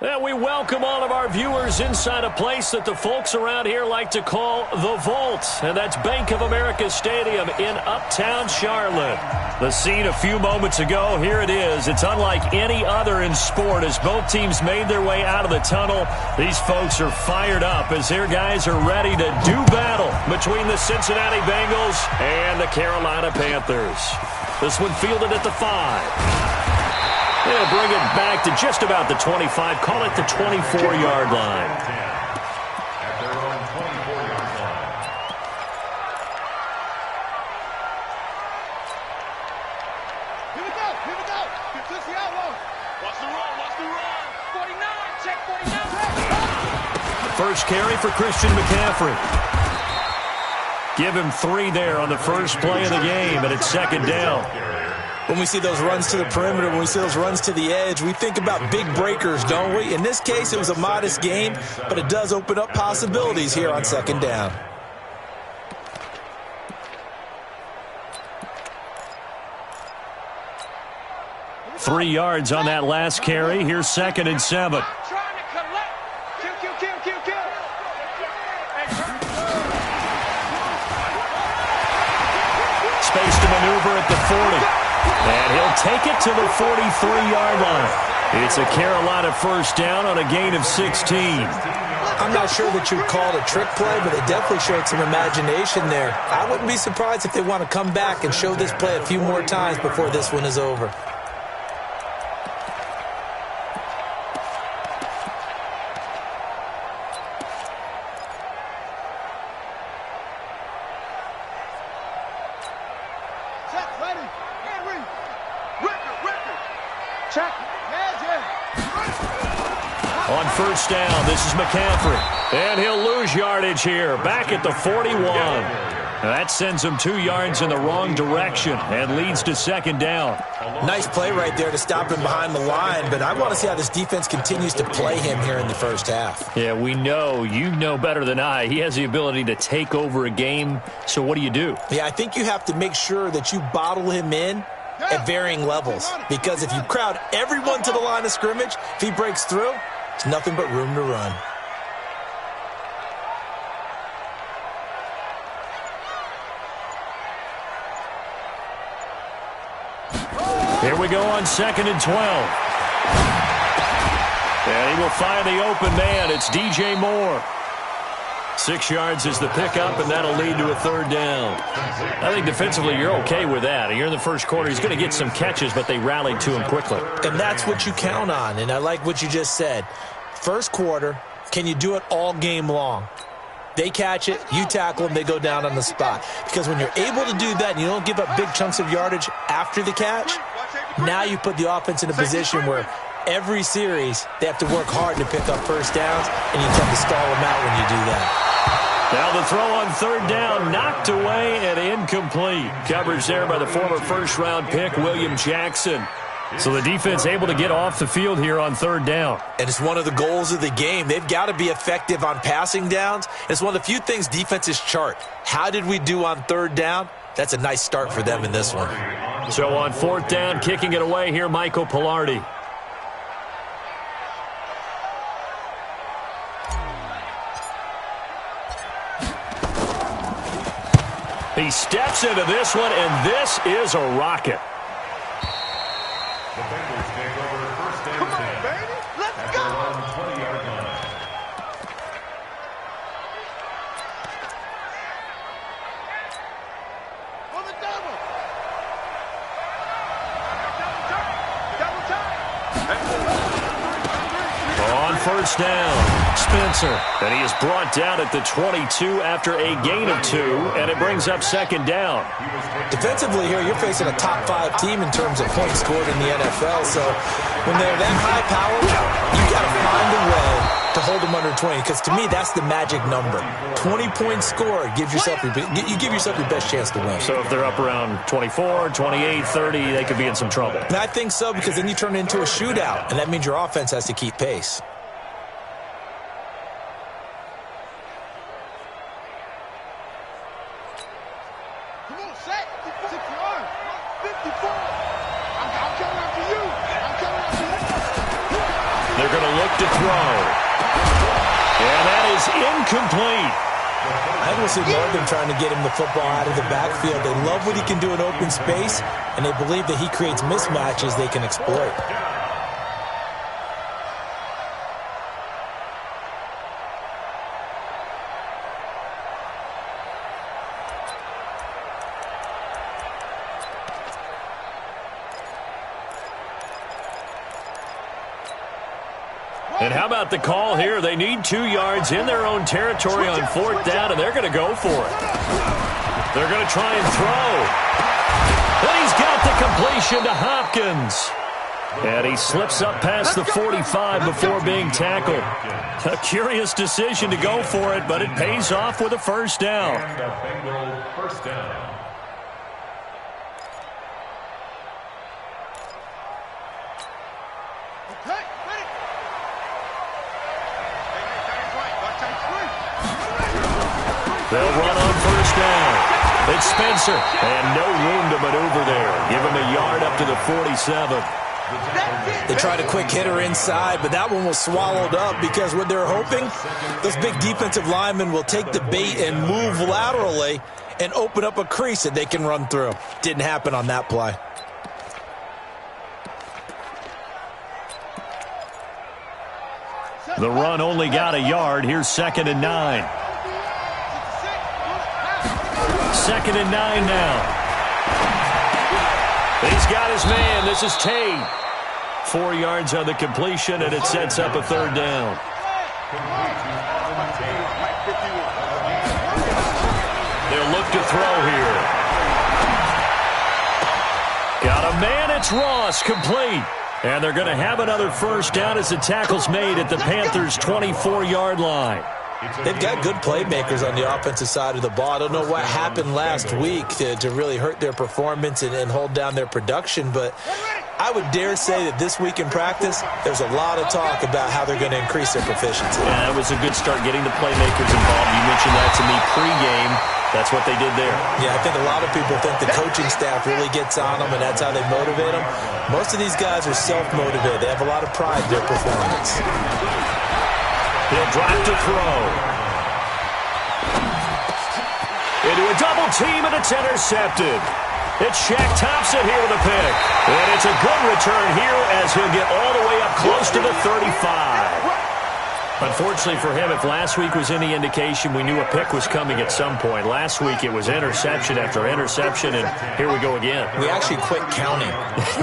And we welcome all of our viewers inside a place that the folks around here like to call the Vault. And that's Bank of America Stadium in Uptown Charlotte. The scene a few moments ago, here it is. It's unlike any other in sport as both teams made their way out of the tunnel. These folks are fired up as their guys are ready to do battle between the Cincinnati Bengals and the Carolina Panthers. This one fielded at the 5. They'll bring it back to just about the 25. Call it the 24-yard line. At their own 24-yard line. Here we go. Get to the outlaw. Watch the run. 49, check 49. First carry for Christian McCaffrey. Give him 3 there on the first play of the game, and it's second down. When we see those runs to the perimeter, when we see those runs to the edge, we think about big breakers, don't we? In this case, it was a modest game, but it does open up possibilities here on second down. Three yards on that last carry. Here's 2nd and 7. Space to maneuver at the 40. And he'll take it to the 43-yard line. It's a Carolina first down on a gain of 16. I'm not sure that you'd call it a trick play, but it definitely showed some imagination there. I wouldn't be surprised if they want to come back and show this play a few more times before this one is over. On first down, this is McCaffrey. And he'll lose yardage here, back at the 41. That sends him 2 yards in the wrong direction and leads to second down. Nice play right there to stop him behind the line, but I want to see how this defense continues to play him here in the first half. Yeah, we know. You know better than I. He has the ability to take over a game, so what do you do? Yeah, I think you have to make sure that you bottle him in at varying levels, because if you crowd everyone to the line of scrimmage, if he breaks through, it's nothing but room to run. Here we go on 2nd and 12. And he will find the open man. It's DJ Moore. 6 yards is the pickup, and that'll lead to a third down. I think defensively you're okay with that. Here in the first quarter, he's going to get some catches, but they rallied to him quickly. And that's what you count on, and I like what you just said. First quarter, can you do it all game long? They catch it, you tackle them, they go down on the spot. Because when you're able to do that and you don't give up big chunks of yardage after the catch, now you put the offense in a position where every series they have to work hard to pick up first downs, and you tend to stall them out when you do that. Now the throw on third down, knocked away and incomplete. Coverage there by the former first-round pick, William Jackson. So the defense able to get off the field here on third down. And it's one of the goals of the game. They've got to be effective on passing downs. It's one of the few things defenses chart. How did we do on third down? That's a nice start for them in this one. So on fourth down, kicking it away here, Michael Pilardi. He steps into this one, and this is a rocket. The Bengals take over first and 10. Come on, baby. Let's At go. their own 20-yard line. On the double. Double time. On first down, Spencer. And he is brought down at the 22 after a gain of 2, and it brings up second down. Defensively here, you're facing a top-5 team in terms of points scored in the NFL. So when they're that high-powered, you got to find a way to hold them under 20. Because to me, that's the magic number. 20 points scored, you give yourself your best chance to win. So if they're up around 24, 28, 30, they could be in some trouble. And I think so, because then you turn it into a shootout, and that means your offense has to keep pace. Come on, set. 6 yards. 54. I'm coming after you. I'm coming after you. They're going to look to throw. And that is incomplete. I will see more of them trying to get him the football out of the backfield. They love what he can do in open space, and they believe that he creates mismatches they can exploit. And how about the call here? They need 2 yards in their own territory on 4th down, and they're going to go for it. They're going to try and throw. And he's got the completion to Hopkins. And he slips up past the 45 before being tackled. A curious decision to go for it, but it pays off with a first down. First down. They'll run on first down. It's Spencer. And no room to maneuver there. Give him a yard up to the 47. They tried a quick hitter inside, but that one was swallowed up because what they're hoping, those big defensive linemen will take the bait and move laterally and open up a crease that they can run through. Didn't happen on that play. The run only got a yard. Here's 2nd and 9. 2nd and 9 now. He's got his man. This is Tate. 4 yards on the completion, and it sets up a 3rd down. They'll look to throw here. Got a man. It's Ross. Complete. And they're going to have another first down as the tackle's made at the Panthers' 24-yard line. They've got good playmakers on the offensive side of the ball. I don't know what happened last week to really hurt their performance and hold down their production, but I would dare say that this week in practice, there's a lot of talk about how they're going to increase their proficiency. Yeah, that was a good start getting the playmakers involved. You mentioned that to me pregame. That's what they did there. Yeah, I think a lot of people think the coaching staff really gets on them, and that's how they motivate them. Most of these guys are self-motivated. They have a lot of pride in their performance. He'll drop to throw. Into a double team, and it's intercepted. It's Shaq Thompson here with a pick. And it's a good return here as he'll get all the way up close to the 35. Unfortunately for him, if last week was any indication, we knew a pick was coming at some point. Last week it was interception after interception, and here we go again. We actually quit counting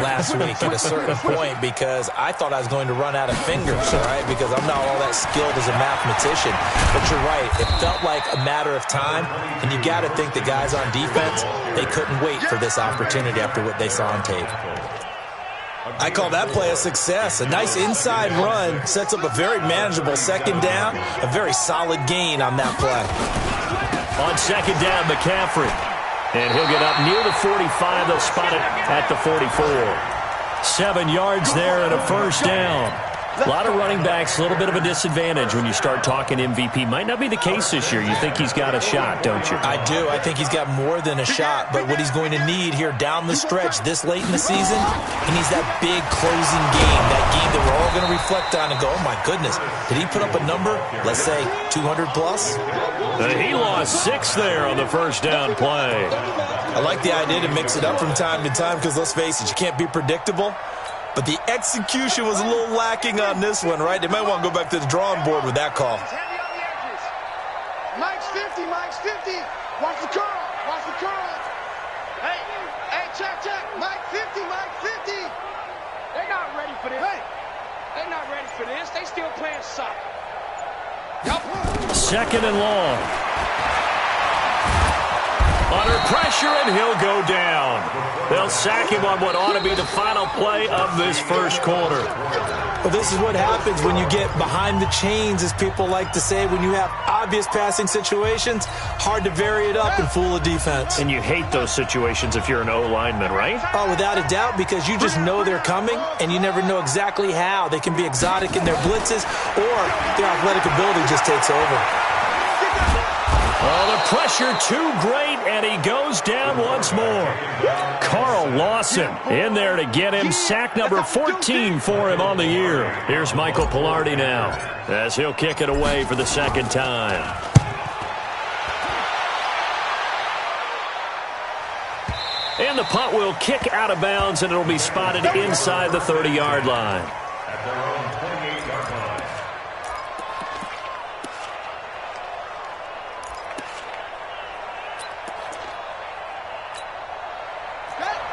last week at a certain point because I thought I was going to run out of fingers, all right, because I'm not all that skilled as a mathematician. But you're right. It felt like a matter of time, and you got to think the guys on defense, they couldn't wait for this opportunity after what they saw on tape. I call that play a success. A nice inside run sets up a very manageable 2nd down, a very solid gain on that play. On 2nd down, McCaffrey. And he'll get up near the 45. They'll spot it at the 44. 7 yards there and a first down. A lot of running backs, a little bit of a disadvantage when you start talking MVP. Might not be the case this year. You think he's got a shot, don't you? I do. I think he's got more than a shot. But what he's going to need here down the stretch this late in the season, he needs that big closing game, that game that we're all going to reflect on and go, oh, my goodness, did he put up a number, let's say 200 plus? He lost 6 there on the first down play. I like the idea to mix it up from time to time because, let's face it, you can't be predictable. But the execution was a little lacking on this one, right? They might want to go back to the drawing board with that call. Mike's 50, Mike's 50. Watch the curl, watch the curl. Hey, check. Mike 50, Mike 50. They're not ready for this. Hey. They're not ready for this. They still playing soccer. Yep. 2nd and long. Under pressure, and he'll go down. They'll sack him on what ought to be the final play of this first quarter. Well, this is what happens when you get behind the chains, as people like to say. When you have obvious passing situations, hard to vary it up and fool a defense. And you hate those situations if you're an O-lineman, right? Oh, without a doubt, because you just know they're coming, and you never know exactly how. They can be exotic in their blitzes, or their athletic ability just takes over. Oh, the pressure too great, and he goes down once more. Carl Lawson in there to get him. Sack number 14 for him on the year. Here's Michael Pilardi now as he'll kick it away for the second time. And the punt will kick out of bounds, and it'll be spotted inside the 30-yard line. At their own 28-yard line.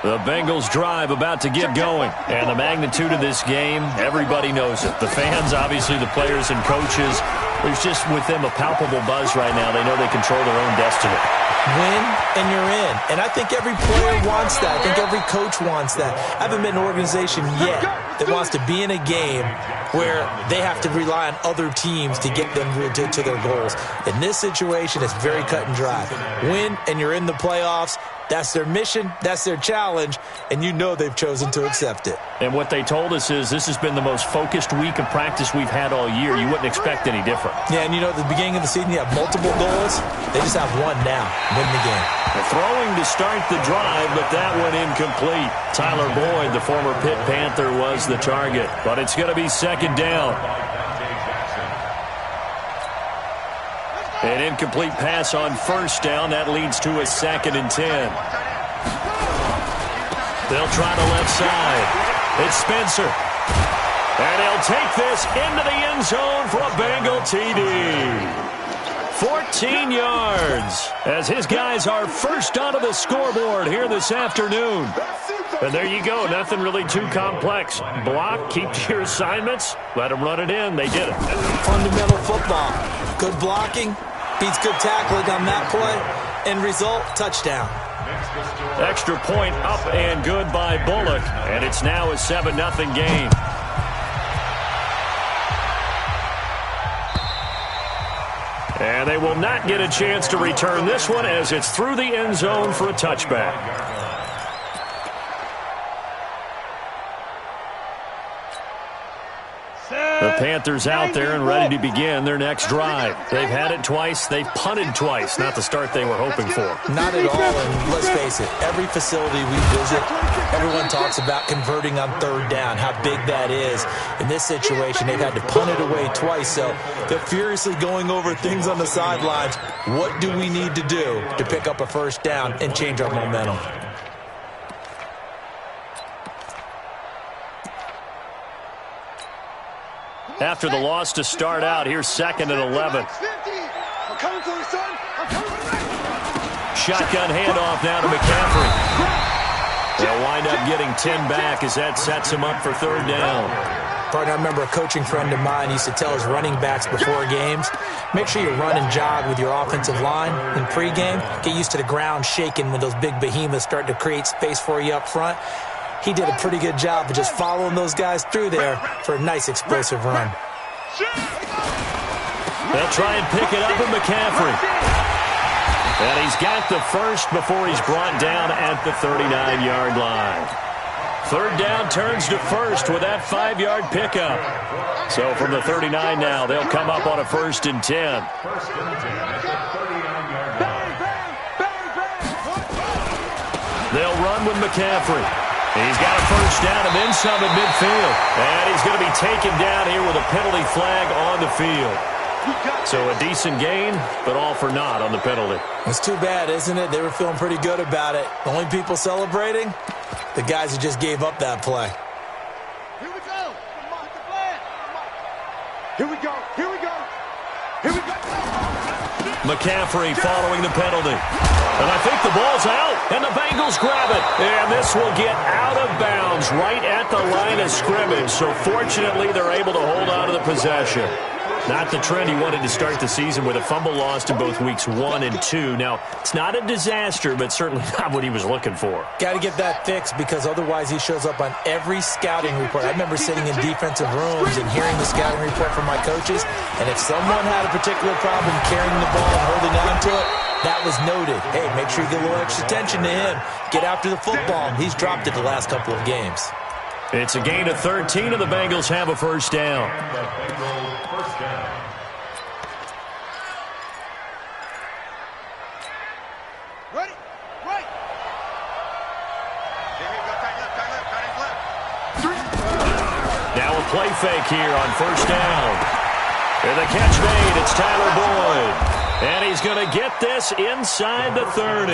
The Bengals drive about to get going. And the magnitude of this game, everybody knows it. The fans, obviously the players and coaches. There's just with them a palpable buzz right now. They know they control their own destiny. Win and you're in. And I think every player wants that. I think every coach wants that. I haven't met an organization yet that wants to be in a game where they have to rely on other teams to get them to their goals. In this situation, it's very cut and dry. Win and you're in the playoffs. That's their mission, that's their challenge, and you know they've chosen to accept it. And what they told us is this has been the most focused week of practice we've had all year. You wouldn't expect any different. Yeah, and you know at the beginning of the season you have multiple goals. They just have one now, win the game. They're throwing to start the drive, but that one incomplete. Tyler Boyd, the former Pitt Panther, was the target, but it's going to be second down. An incomplete pass on first down. That leads to a 2nd and 10. They'll try the left side. It's Spencer. And he'll take this into the end zone for a Bengal TD. 14 yards as his guys are first onto the scoreboard here this afternoon. And there you go. Nothing really too complex. Block, keep to your assignments, let them run it in. They did it. Fundamental football. Good blocking. Beats good tackling on that play. End result, touchdown. Extra point up and good by Bullock. And it's now a 7-0 game. And they will not get a chance to return this one as it's through the end zone for a touchback. The Panthers out there and ready to begin their next drive. They've had it twice. They've punted twice. Not the start they were hoping for. Not at all, and let's face it, every facility we visit, everyone talks about converting on third down, how big that is. In this situation, they've had to punt it away twice, so they're furiously going over things on the sidelines. What do we need to do to pick up a first down and change our momentum? After the loss to start out, here's 2nd and 11. Shotgun handoff now to McCaffrey. They'll wind up getting 10 back as that sets him up for third down. Partner, I remember a coaching friend of mine used to tell his running backs before games, make sure you run and jog with your offensive line in pregame. Get used to the ground shaking when those big behemoths start to create space for you up front. He did a pretty good job of just following those guys through there for a nice explosive run. They'll try and pick it up with McCaffrey. And he's got the first before he's brought down at the 39-yard line. Third down turns to first with that 5-yard pickup. So from the 39 now, they'll come up on a 1st and 10. They'll run with McCaffrey. He's got a first down and then some at midfield. And he's going to be taken down here with a penalty flag on the field. So a decent gain, but all for naught on the penalty. It's too bad, isn't it? They were feeling pretty good about it. The only people celebrating, the guys who just gave up that play. Here we go. Here we go. Here we go. Here we go. McCaffrey following the penalty. And I think the ball's out, and the Bengals grab it. And this will get out of bounds right at the line of scrimmage. So fortunately, they're able to hold on to the possession. Not the trend he wanted to start the season with a fumble lost in both weeks 1 and 2. Now, it's not a disaster, but certainly not what he was looking for. Got to get that fixed because otherwise he shows up on every scouting report. I remember sitting in defensive rooms and hearing the scouting report from my coaches, and if someone had a particular problem carrying the ball and holding on to it, that was noted. Hey, make sure you get a little extra attention to him. Get after the football. He's dropped it the last couple of games. It's a gain of 13, and the Bengals have a first down. play fake here on first down. And the catch made. It's Tyler Boyd. And he's going to get this inside the 30.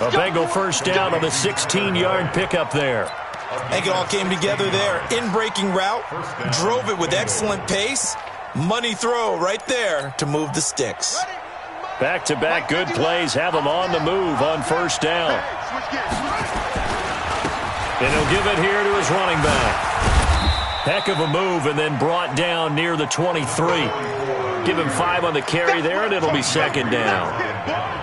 A Bengal first down on the 16-yard pickup there. I think it all came together there. In-breaking route, drove it with excellent pace. Money throw right there to move the sticks. Back-to-back good plays have him on the move on first down. And he'll give it here to his running back. Heck of a move, and then brought down near the 23. Give him 5 on the carry there, and it'll be second down.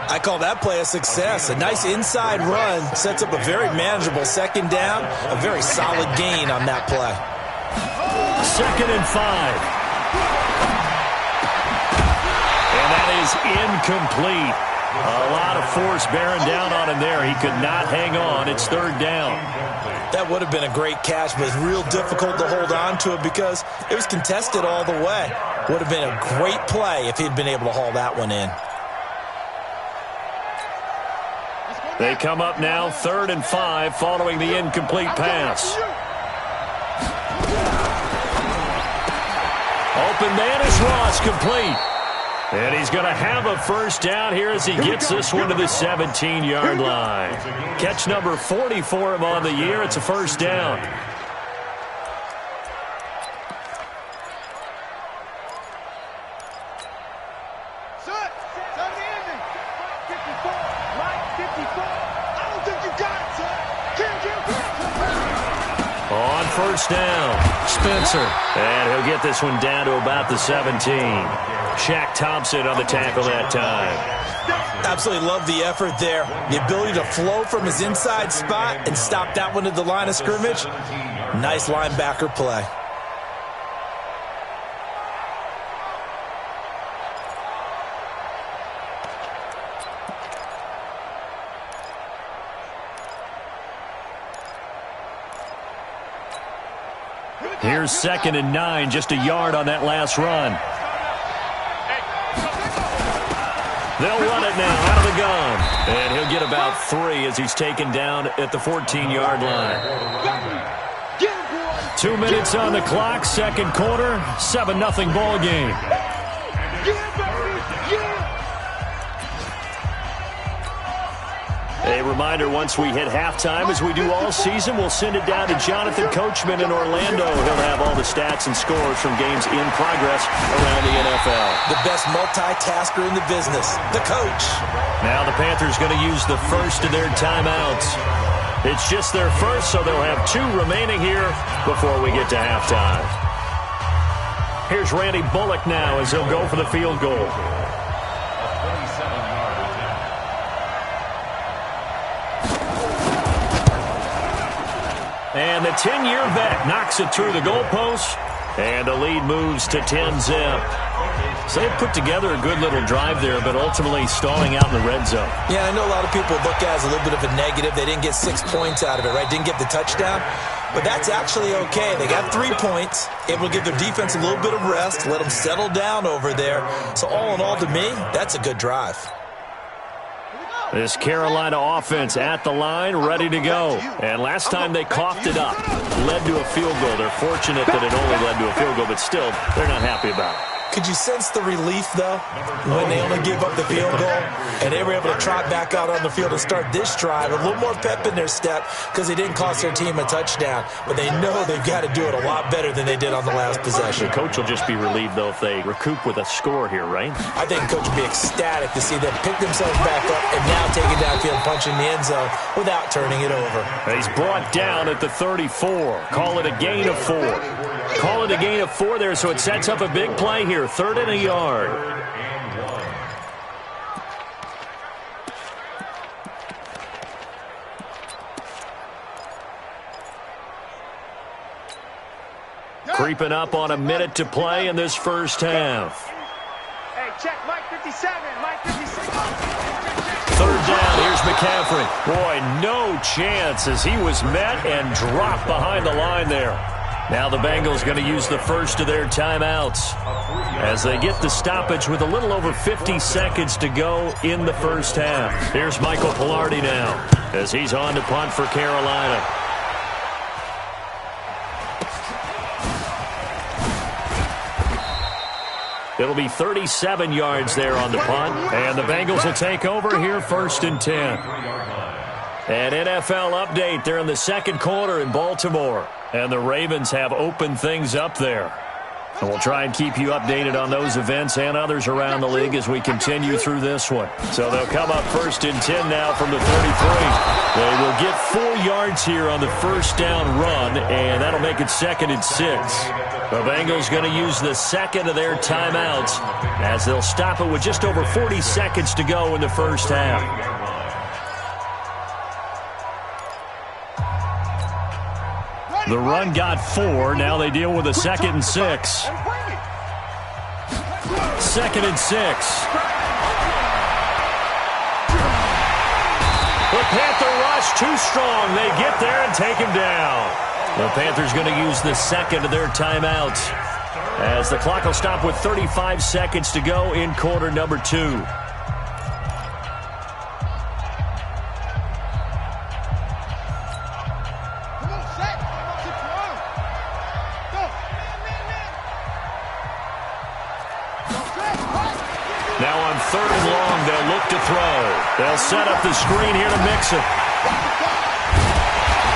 I call that play a success. A nice inside run sets up a very manageable second down. A very solid gain on that play. 2nd and 5. And that is incomplete. A lot of force bearing down on him there. He could not hang on. It's 3rd down. That would have been a great catch, but it's real difficult to hold on to it because it was contested all the way. Would have been a great play if he'd been able to haul that one in. They come up now 3rd and 5 following the incomplete pass. Open man is Ross, complete. And he's going to have a first down here as he gets this one to the 17-yard line. Catch number 40 for him on the year. It's a first down. On first down, Spencer. And he'll get this one down to about the 17. Shaq Thompson on the tackle that time. Absolutely love the effort there. The ability to flow from his inside spot and stop that one at the line of scrimmage. Nice linebacker play. Here's 2nd and 9, just a yard on that last run. They'll run it now out of the gun. And he'll get about 3 as he's taken down at the 14-yard line. 2 minutes on the clock, second quarter, 7-0 ball game. A reminder, once we hit halftime, as we do all season, we'll send it down to Jonathan Coachman in Orlando. He'll have all the stats and scores from games in progress around the NFL. The best multitasker in the business, the coach. Now the Panthers going to use the first of their timeouts. It's just their first, so they'll have 2 remaining here before we get to halftime. Here's Randy Bullock now as he'll go for the field goal. And the 10-year vet knocks it through the goalpost, and the lead moves to 10-zip. So they put together a good little drive there, but ultimately stalling out in the red zone. Yeah, I know a lot of people look at it as a little bit of a negative. They didn't get 6 points out of it, right? Didn't get the touchdown. But that's actually okay. They got 3 points, able to give their defense a little bit of rest, let them settle down over there. So all in all, to me, that's a good drive. This Carolina offense at the line, ready to go. And last time they coughed it up, led to a field goal. They're fortunate that it only led to a field goal, but still, they're not happy about it. Could you sense the relief, though, when they only gave up the field goal and they were able to trot back out on the field and start this drive? A little more pep in their step because they didn't cost their team a touchdown, but they know they've got to do it a lot better than they did on the last possession. The coach will just be relieved, though, if they recoup with a score here, right? I think the coach will be ecstatic to see them pick themselves back up and now take it downfield, punching the end zone without turning it over. He's brought down at the 34. Call it a gain of 4. Call it a gain of 4 there, so it sets up a big play here. 3rd and a yard. Creeping up on a minute to play in this first half. Hey, check Mike 57. Mike 56. 3rd down. Here's McCaffrey. Boy, no chance as he was met and dropped behind the line there. Now the Bengals going to use the first of their timeouts as they get the stoppage with a little over 50 seconds to go in the first half. Here's Michael Pilardi now as he's on to punt for Carolina. It'll be 37 yards there on the punt. And the Bengals will take over here 1st and 10. An NFL update. They're in the second quarter in Baltimore. And the Ravens have opened things up there. And we'll try and keep you updated on those events and others around the league as we continue through this one. So they'll come up 1st and 10 now from the 33. They will get 4 yards here on the first down run, and that'll make it 2nd and 6. The Bengals going to use the second of their timeouts as they'll stop it with just over 40 seconds to go in the first half. The run got 4. Now they deal with a 2nd and 6. 2nd and 6. The Panther rush too strong. They get there and take him down. The Panthers going to use the second of their timeouts as the clock will stop with 35 seconds to go in quarter number 2. Now on 3rd and long, they'll look to throw. They'll set up the screen here to Mixon.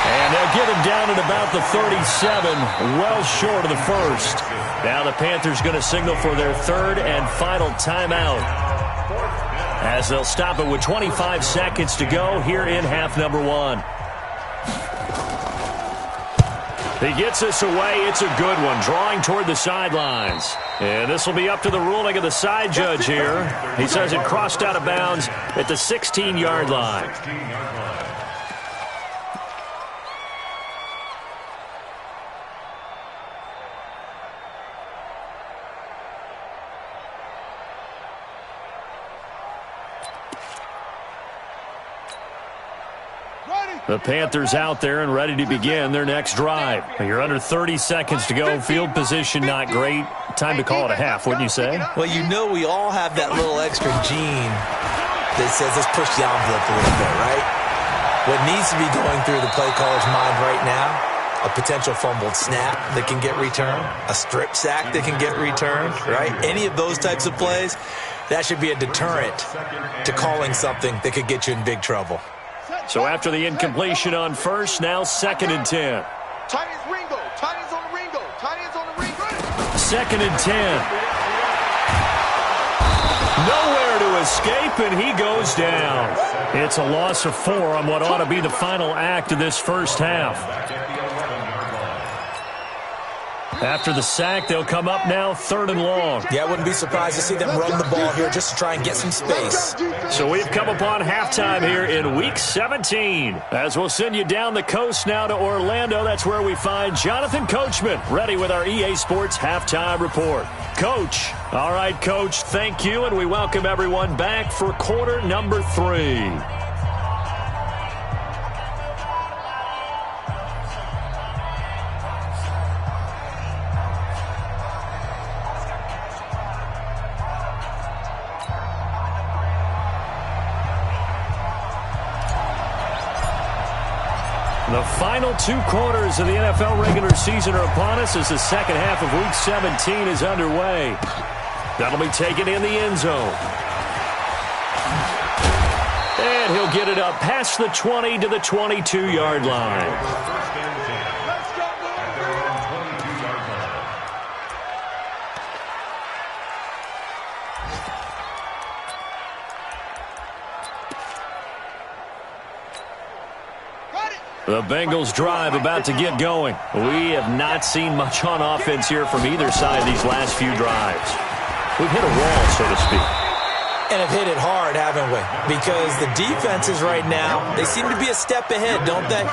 And they'll get him down at about the 37, well short of the first. Now the Panthers going to signal for their 3rd and final timeout as they'll stop it with 25 seconds to go here in half number 1. He gets this away. It's a good one, drawing toward the sidelines. And this will be up to the ruling of the side judge here. He says it crossed out of bounds at the 16-yard line. The Panthers out there and ready to begin their next drive. You're under 30 seconds to go. Field position not great. Time to call it a half, wouldn't you say? Well, you know we all have that little extra gene that says let's push the envelope a little bit, right? What needs to be going through the play caller's mind right now, a potential fumbled snap that can get returned, a strip sack that can get returned, right? Any of those types of plays, that should be a deterrent to calling something that could get you in big trouble. So after the incompletion on first, now 2nd and 10. Tight ends Ringo. Tight ends on the Ringo. Tight ends on the Ringo. 2nd and 10. Nowhere to escape, and he goes down. It's a loss of 4 on what ought to be the final act of this first half. After the sack, they'll come up now 3rd and long. Yeah, I wouldn't be surprised to see them run the ball here just to try and get some space. So we've come upon halftime here in Week 17. As we'll send you down the coast now to Orlando, that's where we find Jonathan Coachman, ready with our EA Sports Halftime Report. Coach. All right, Coach, thank you, and we welcome everyone back for quarter number 3. The final 2 quarters of the NFL regular season are upon us as the second half of Week 17 is underway. That'll be taken in the end zone. And he'll get it up past the 20 to the 22-yard line. The Bengals drive about to get going. We have not seen much on offense here from either side these last few drives. We've hit a wall, so to speak. And have hit it hard, haven't we? Because the defenses right now, they seem to be a step ahead, don't they?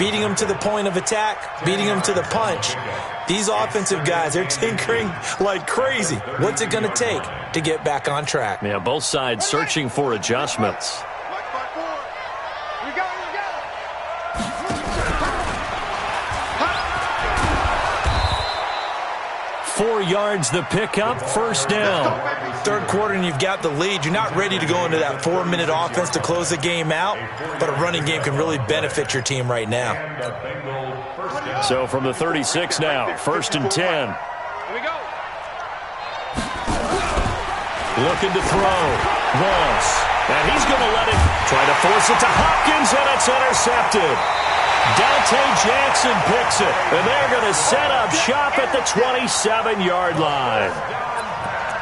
Beating them to the point of attack, beating them to the punch. These offensive guys, they're tinkering like crazy. What's it going to take to get back on track? Yeah, both sides searching for adjustments. 4 yards the pickup, first down. Third quarter and you've got the lead. You're not ready to go into that 4-minute offense to close the game out, but a running game can really benefit your team right now. So from the 36 now, 1st and 10. Here we go. looking to throw. Moss. And he's going to let it, try to force it to Hopkins, and it's intercepted. Dante Jackson picks it, and they're going to set up shop at the 27-yard line.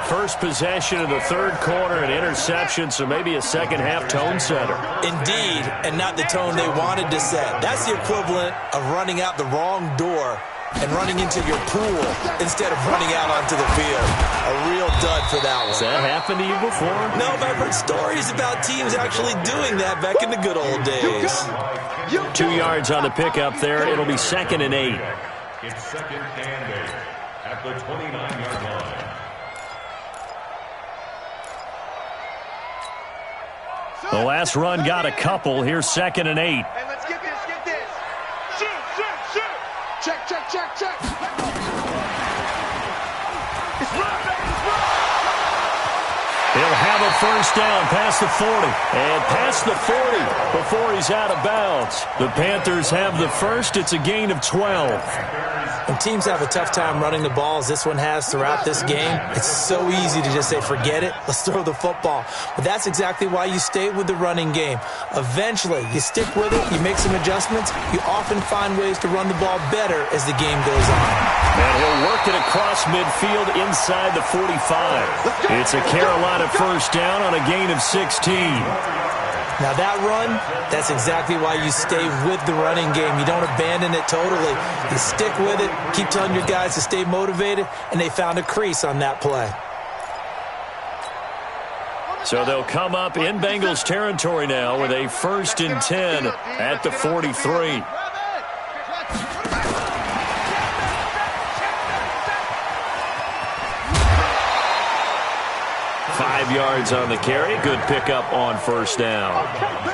First possession of the third quarter, an interception, so maybe a second-half tone setter. Indeed, and not the tone they wanted to set. That's the equivalent of running out the wrong door and running into your pool instead of running out onto the field. A real dud for that one. Has that happened to you before? No, but I've heard stories about teams actually doing that back in the good old days. 2 yards on the pickup there. It'll be 2nd and 8. It's 2nd and 8 at the 29-yard line. The last run got a couple. Here's 2nd and 8. Hey, let's get this, get this. Shoot, shoot, shoot. Check, check, check, check. It's run, baby, it's run. He'll have a first down past the 40. And past the 40 before he's out of bounds. The Panthers have the first. It's a gain of 12. When teams have a tough time running the ball, as this one has throughout this game, it's so easy to just say, forget it, let's throw the football. But that's exactly why you stay with the running game. Eventually, you stick with it, you make some adjustments, you often find ways to run the ball better as the game goes on. And he'll work it across midfield inside the 45. It's a Carolina first down on a gain of 16. Now that run, that's exactly why you stay with the running game. You don't abandon it totally. You stick with it, keep telling your guys to stay motivated, and they found a crease on that play. So they'll come up in Bengals territory now with a 1st and 10 at the 43. 5 yards on the carry. Good pickup on first down.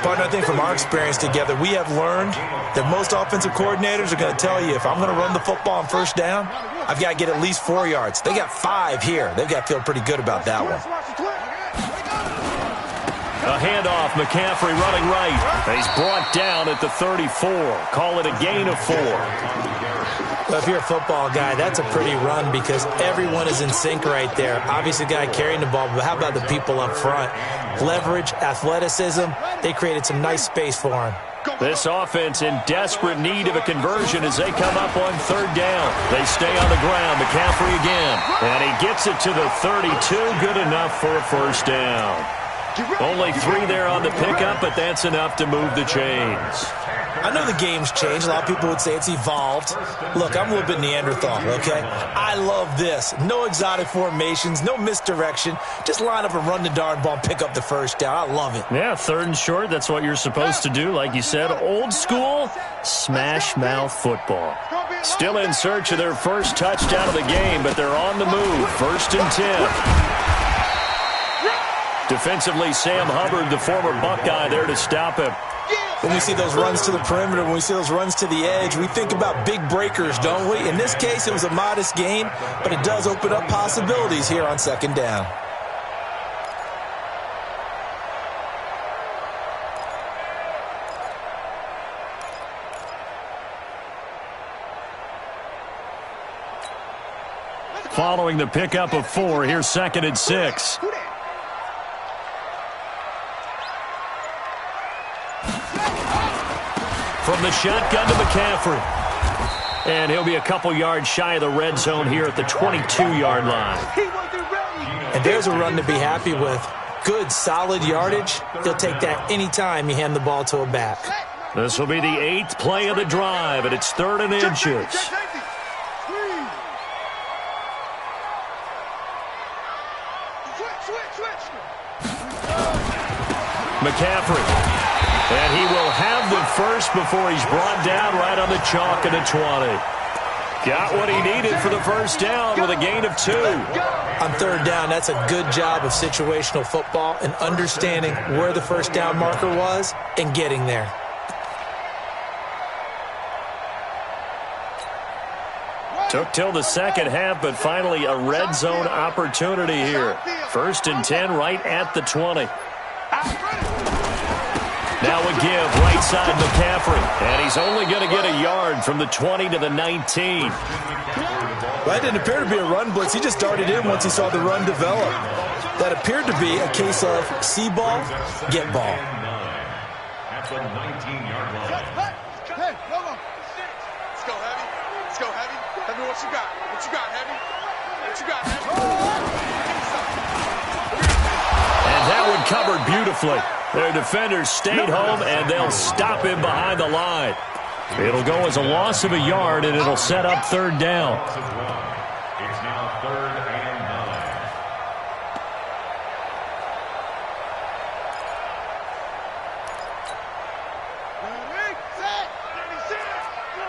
Partner, I think from our experience together, we have learned that most offensive coordinators are going to tell you, if I'm going to run the football on first down, I've got to get at least 4 yards. They got 5 here. They've got to feel pretty good about that one. A handoff, McCaffrey running right. He's brought down at the 34. Call it a gain of 4. Well, if you're a football guy, that's a pretty run because everyone is in sync right there. Obviously, the guy carrying the ball, but how about the people up front? Leverage, athleticism, they created some nice space for him. This offense in desperate need of a conversion as they come up on third down. They stay on the ground. McCaffrey again. And he gets it to the 32. Good enough for a first down. Only 3 there on the pickup, but that's enough to move the chains. I know the game's changed. A lot of people would say it's evolved. Look, I'm a little bit Neanderthal, okay? I love this. No exotic formations, no misdirection. Just line up and run the darn ball and pick up the first down. I love it. Yeah, 3rd and short, that's what you're supposed to do. Like you said, old school, smash mouth football. Still in search of their first touchdown of the game, but they're on the move. 1st and 10. Defensively, Sam Hubbard, the former Buckeye, there to stop him. When we see those runs to the perimeter, when we see those runs to the edge, we think about big breakers, don't we? In this case, it was a modest gain, but it does open up possibilities here on 2nd down. Following the pickup of 4, here's 2nd and 6. From the shotgun to McCaffrey. And he'll be a couple yards shy of the red zone here at the 22-yard line. And there's a run to be happy with. Good, solid yardage. He'll take that anytime you hand the ball to a back. This will be the 8th play of the drive, and it's 3rd and inches. McCaffrey. And he will have the first before he's brought down right on the chalk at the 20. Got what he needed for the first down with a gain of 2. On 3rd down, that's a good job of situational football and understanding where the first down marker was and getting there. Took till the second half, but finally a red zone opportunity here. 1st and 10 right at the 20. Now a give, right side McCaffrey. And he's only going to get a yard from the 20 to the 19. Well, that didn't appear to be a run blitz. He just darted in once he saw the run develop. That appeared to be a case of see ball, get ball. At the 19-yard line. Hey, come on. Let's go, Heavy. Let's go, Heavy. Heavy, what you got? What you got, Heavy? What you got, Heavy? And that one covered beautifully. Their defenders stayed home, and they'll stop him behind the line. It'll go as a loss of a yard, and it'll set up third down. It's now 3rd and 9.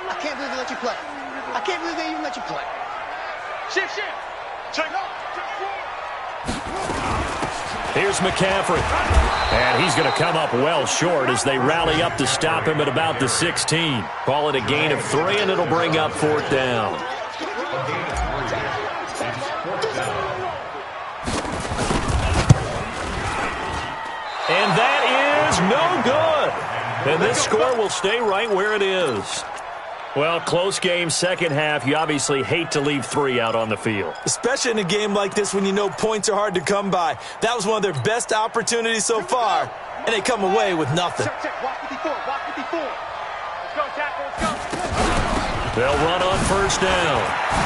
I can't believe they let you play. I can't believe they even let you play. Shift. Check out. Here's McCaffrey. And he's going to come up well short as they rally up to stop him at about the 16. Call it a gain of 3, and it'll bring up 4th down. And that is no good. And this score will stay right where it is. Well, close game, second half. You obviously hate to leave 3 out on the field. Especially in a game like this when you know points are hard to come by. That was one of their best opportunities so far, and they come away with nothing. Walk 54. Let's go, tackle. Let's go. They'll run on first down.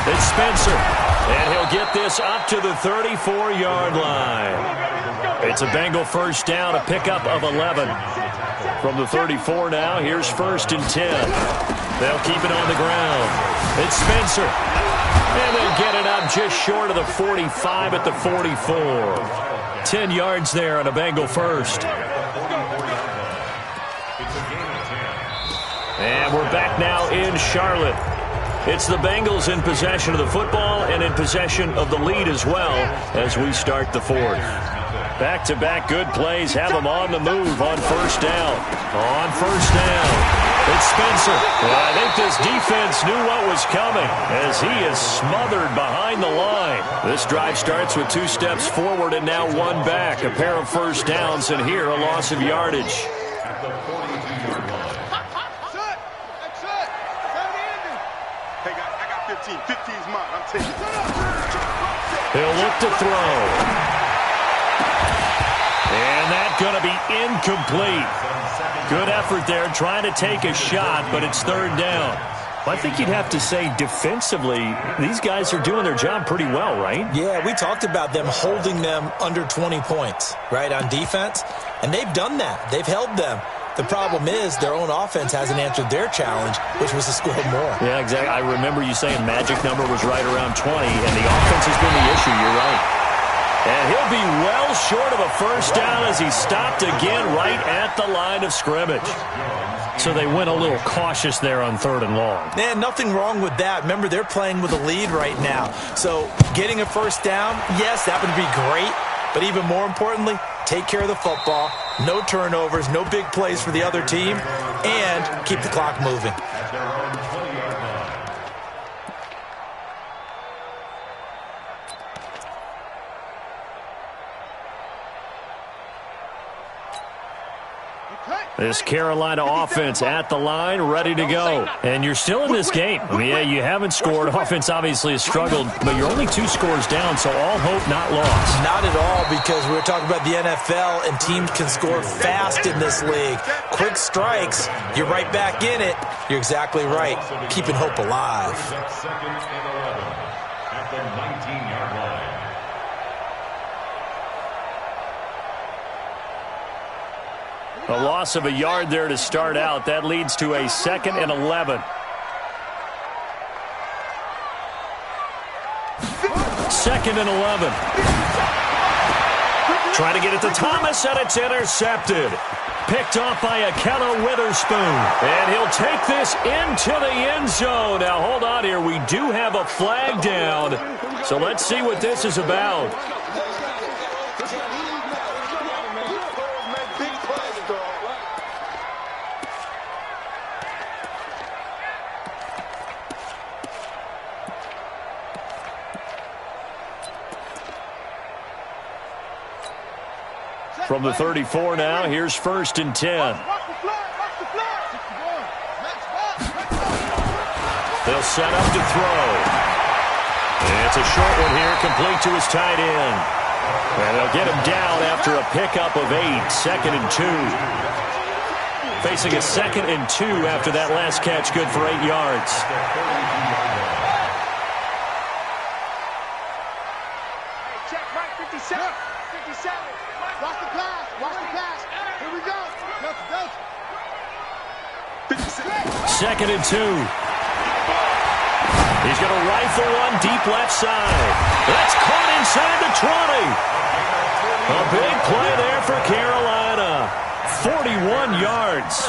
It's Spencer, and he'll get this up to the 34-yard line. It's a Bengal first down, a pickup of 11. From the 34 now, here's 1st and 10. They'll keep it on the ground. It's Spencer. And they'll get it up just short of the 45 at the 44. 10 yards there on a Bengal first. And we're back now in Charlotte. It's the Bengals in possession of the football and in possession of the lead as well as we start the 4th. Back-to-back good plays have them on the move on first down. On first down, it's Spencer. Well, I think this defense knew what was coming as he is smothered behind the line. This drive starts with 2 steps forward and now 1 back. A pair of first downs, and here a loss of yardage. At the 42-yard line. Hey, I got 15. 15's mine. I'm taking it. He'll look to throw. And that's going to be incomplete. Good effort there trying to take a shot, but it's 3rd down. I think you'd have to say defensively, these guys are doing their job pretty well, right? Yeah, we talked about them holding them under 20 points, right, on defense. And they've done that. They've held them. The problem is their own offense hasn't answered their challenge, which was to score more. Yeah, exactly. I remember you saying magic number was right around 20, and the offense has been the issue. You're right. And he'll be well short of a first down as he stopped again right at the line of scrimmage. So they went a little cautious there on 3rd and long. Man, nothing wrong with that. Remember, they're playing with a lead right now. So getting a first down, yes, that would be great. But even more importantly, take care of the football. No turnovers, no big plays for the other team, and keep the clock moving. This Carolina offense at the line, ready to go. And you're still in this game. I mean, yeah, you haven't scored. Offense obviously has struggled, but you're only 2 scores down, so all hope not lost. Not at all, because we were talking about the NFL, and teams can score fast in this league. Quick strikes, you're right back in it. You're exactly right. Keeping hope alive. 2nd and 11 at the 19-yard line. A loss of a yard there to start out. That leads to a 2nd and 11. 2nd and 11. Trying to get it to Thomas, and it's intercepted. Picked off by Akello Witherspoon. And he'll take this into the end zone. Now, hold on here. We do have a flag down. So let's see what this is about. From the 34 now, here's 1st and 10. They'll set up to throw. And it's a short one here, complete to his tight end. And they'll get him down after a pickup of 8, 2nd and 2. Facing a 2nd and 2 after that last catch, good for 8 yards. Check, right, 57. 57. Watch the pass. Watch the pass. Here we go. Go. 2nd and 2. He's going to rifle one deep left side. That's caught inside the 20. A big play there for Carolina. 41 yards.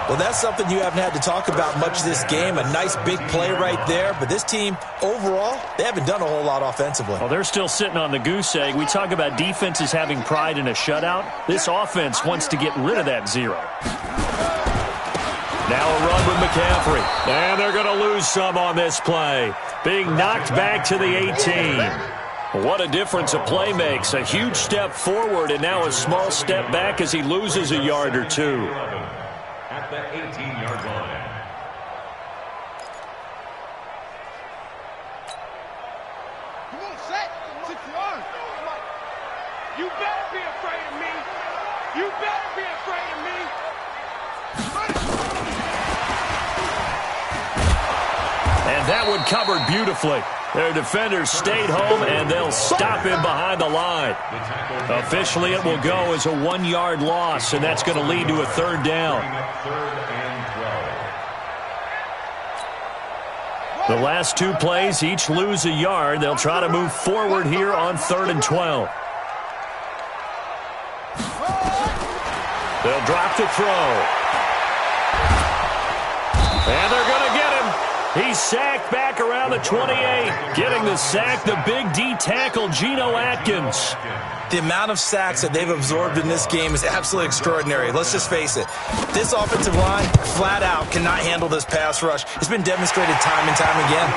Well, that's something you haven't had to talk about much this game. A nice big play right there. But this team, overall, they haven't done a whole lot offensively. Well, they're still sitting on the goose egg. We talk about defenses having pride in a shutout. This offense wants to get rid of that 0. Now a run with McCaffrey. And they're going to lose some on this play. Being knocked back to the 18. What a difference a play makes. A huge step forward and now a small step back as he loses a yard or 2. At the 18-yard line. Come on, set. 6 yards. You better be afraid of me. You better be afraid of me. And that one covered beautifully. Their defenders stayed home, and they'll stop him behind the line. Officially, it will go as a 1-yard loss, and that's going to lead to a 3rd down. The last 2 plays each lose a yard. They'll try to move forward here on 3rd and 12. They'll drop the throw. And they're going to get him. He's sacked back around the 28. Getting the sack, the big D tackle, Geno Atkins. The amount of sacks that they've absorbed in this game is absolutely extraordinary. Let's just face it. This offensive line, flat out, cannot handle this pass rush. It's been demonstrated time and time again.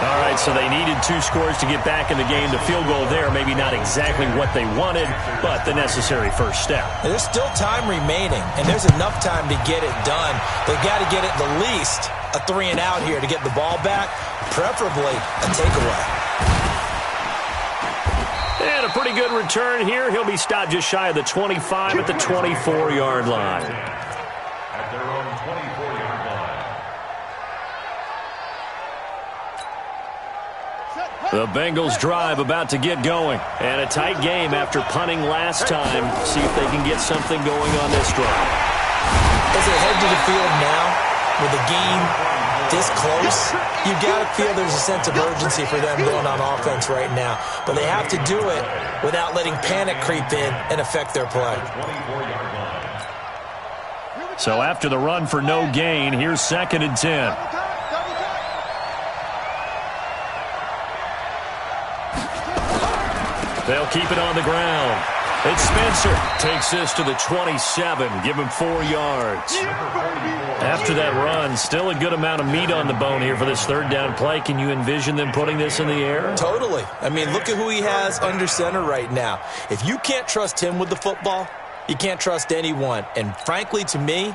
All right, so they needed 2 scores to get back in the game. The field goal there, maybe not exactly what they wanted, but the necessary first step. There's still time remaining, and there's enough time to get it done. They've got to get it the least a 3-and-out here to get the ball back, preferably a takeaway. And a pretty good return here. He'll be stopped just shy of the 25 at the 24-yard line. At their own 24-yard line. The Bengals drive about to get going. And a tight game after punting last time. See if they can get something going on this drive. As they head to the field now, with the game this close, you got to feel there's a sense of urgency for them going on offense right now. But they have to do it without letting panic creep in and affect their play. So after the run for no gain, here's 2nd and 10. They'll keep it on the ground. It's Spencer. Takes this to the 27. Give him 4 yards. After that run, still a good amount of meat on the bone here for this 3rd down play. Can you envision them putting this in the air? Totally. I mean, look at who he has under center right now. If you can't trust him with the football, you can't trust anyone. And frankly, to me,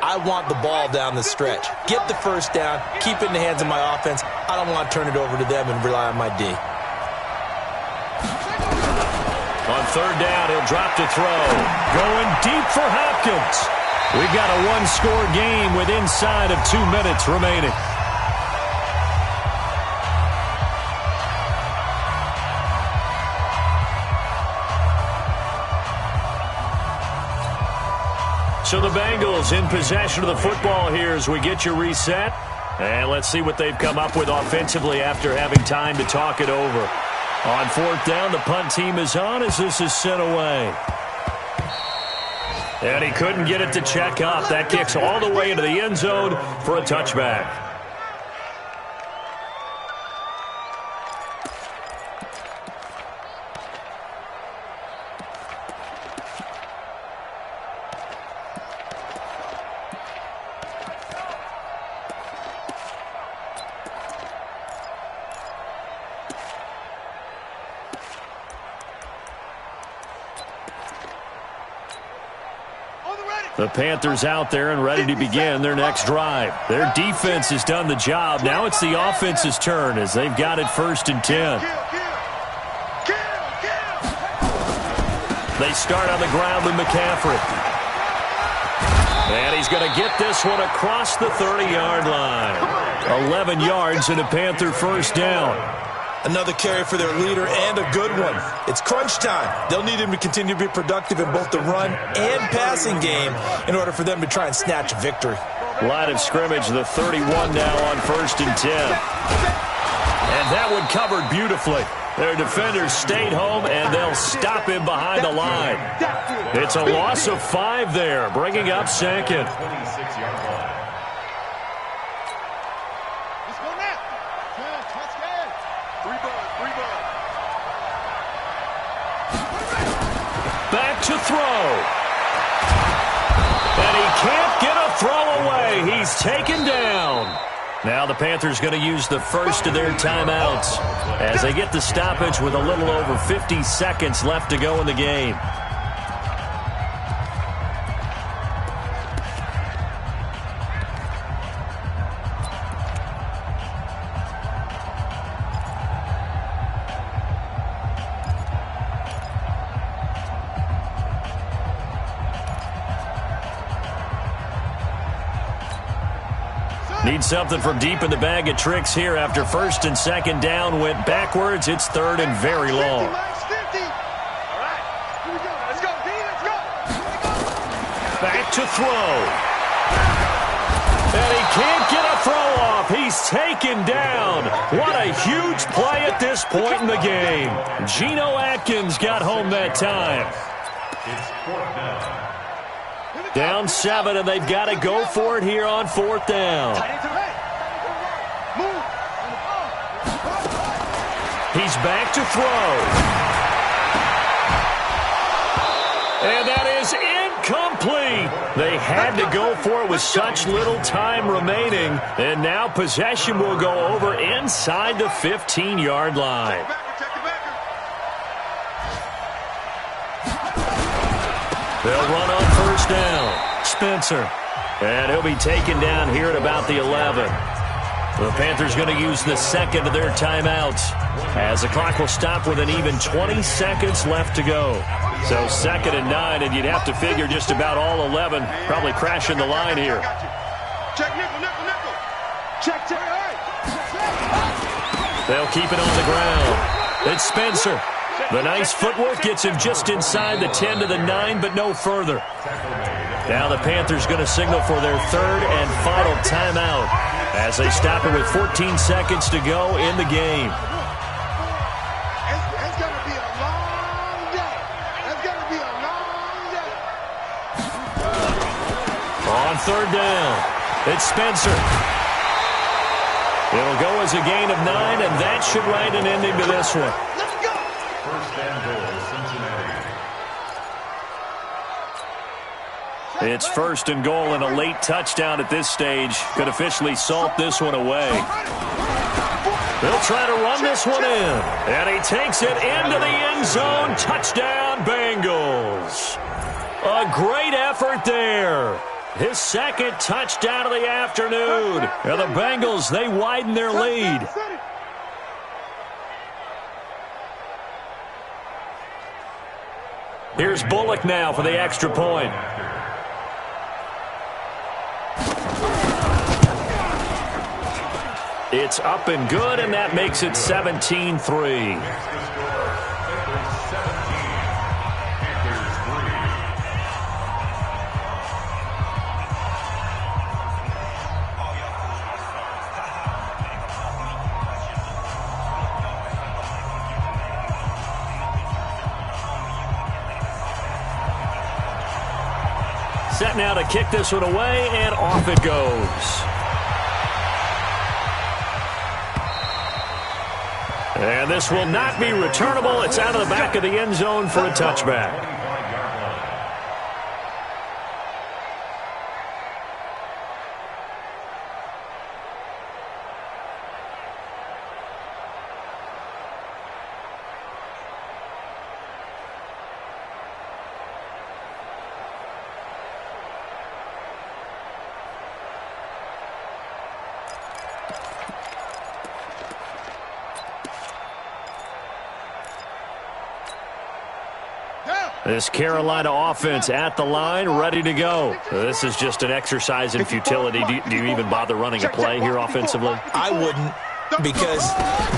I want the ball down the stretch. Get the first down. Keep it in the hands of my offense. I don't want to turn it over to them and rely on my D. On 3rd down, he'll drop to throw. Going deep for Hopkins. We've got a 1-score game with inside of 2 minutes remaining. So the Bengals in possession of the football here as we get you reset. And let's see what they've come up with offensively after having time to talk it over. On 4th down, the punt team is on as this is sent away. And he couldn't get it to check up. That kicks all the way into the end zone for a touchback. The Panthers out there and ready to begin their next drive. Their defense has done the job. Now it's the offense's turn as they've got it 1st and 10. They start on the ground with McCaffrey. And he's going to get this one across the 30-yard line. 11 yards and a Panther first down. Another carry for their leader and a good one. It's crunch time. They'll need him to continue to be productive in both the run and passing game in order for them to try and snatch a victory. Line of scrimmage, the 31 now on 1st and 10. And that one covered beautifully. Their defenders stayed home, and they'll stop him behind the line. It's a loss of 5 there, bringing up second. 26-yard line. Let's go now. Touchdown. Free ball. Back to throw. And he can't get a throw away. He's taken down. Now the Panthers going to use the first of their timeouts as they get the stoppage with a little over 50 seconds left to go in the game. Need something from deep in the bag of tricks here after 1st and 2nd down went backwards. It's 3rd and very long. All right, here we go. Let's go, D. Let's go. Back to throw. And he can't get a throw off. He's taken down. What a huge play at this point in the game. Geno Atkins got home that time. It's 4th down. Down 7, and they've got to go for it here on 4th down. He's back to throw. And that is incomplete. They had to go for it with such little time remaining. And now possession will go over inside the 15-yard line. They'll run on 1st down. Spencer. And he'll be taken down here at about the 11. The Panthers going to use the second of their timeouts as the clock will stop with an even 20 seconds left to go. So 2nd and 9, and you'd have to figure just about all 11 probably crashing the line here. Check nickel. Check. They'll keep it on the ground. It's Spencer. The nice footwork gets him just inside the 10 to the 9, but no further. Now the Panthers going to signal for their 3rd and final timeout as they stop it with 14 seconds to go in the game. It's going to be a long day. It's going to be a long day. On 3rd down, it's Spencer. It'll go as a gain of 9, and that should write an ending to this one. Let's go. 1st and goal, Cincinnati. It's 1st and goal, and a late touchdown at this stage could officially salt this one away. They'll try to run this one in, and he takes it into the end zone. Touchdown, Bengals. A great effort there. His 2nd touchdown of the afternoon. And the Bengals, they widen their lead. Here's Bullock now for the extra point. It's up and good, and that makes it 17-3. Set now to kick this one away, and off it goes. And this will not be returnable. It's out of the back of the end zone for a touchback. Down. This Carolina offense at the line, ready to go. This is just an exercise in futility. Do you even bother running a play here offensively? I wouldn't, because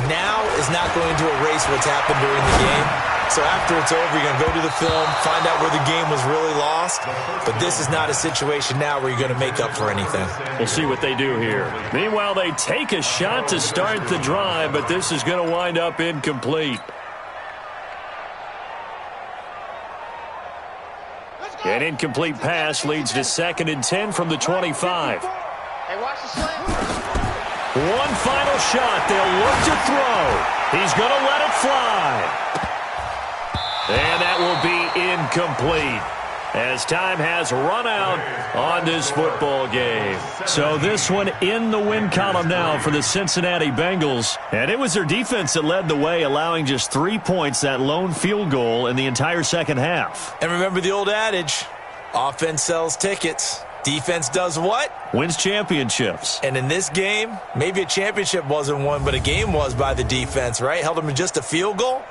now is not going to erase what's happened during the game. So after it's over, you're going to go to the film, find out where the game was really lost. But this is not a situation now where you're going to make up for anything. We'll see what they do here. Meanwhile, they take a shot to start the drive, but this is going to wind up incomplete. An incomplete pass leads to 2nd and 10 from the 25. Hey, watch the slam. One final shot. They'll look to throw. He's going to let it fly. And that will be incomplete, as time has run out on this football game. So this one in the win column now for the Cincinnati Bengals. And it was their defense that led the way, allowing just 3 points, that lone field goal in the entire second half. And remember the old adage, offense sells tickets. Defense does what? Wins championships. And in this game, maybe a championship wasn't won, but a game was by the defense, right? Held them to just a field goal.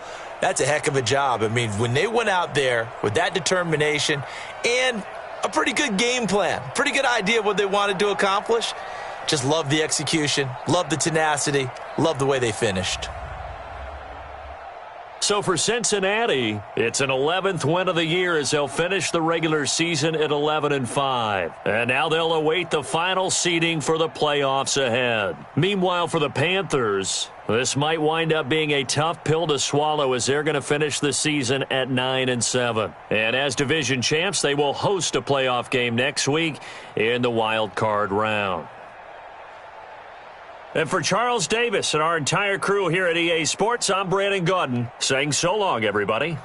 That's a heck of a job. I mean, when they went out there with that determination and a pretty good game plan, pretty good idea of what they wanted to accomplish, just love the execution, love the tenacity, love the way they finished. So for Cincinnati, it's an 11th win of the year as they'll finish the regular season at 11-5. And now they'll await the final seeding for the playoffs ahead. Meanwhile, for the Panthers, this might wind up being a tough pill to swallow as they're going to finish the season at 9-7. And as division champs, they will host a playoff game next week in the wild card round. And for Charles Davis and our entire crew here at EA Sports, I'm Brandon Gaudin saying so long, everybody.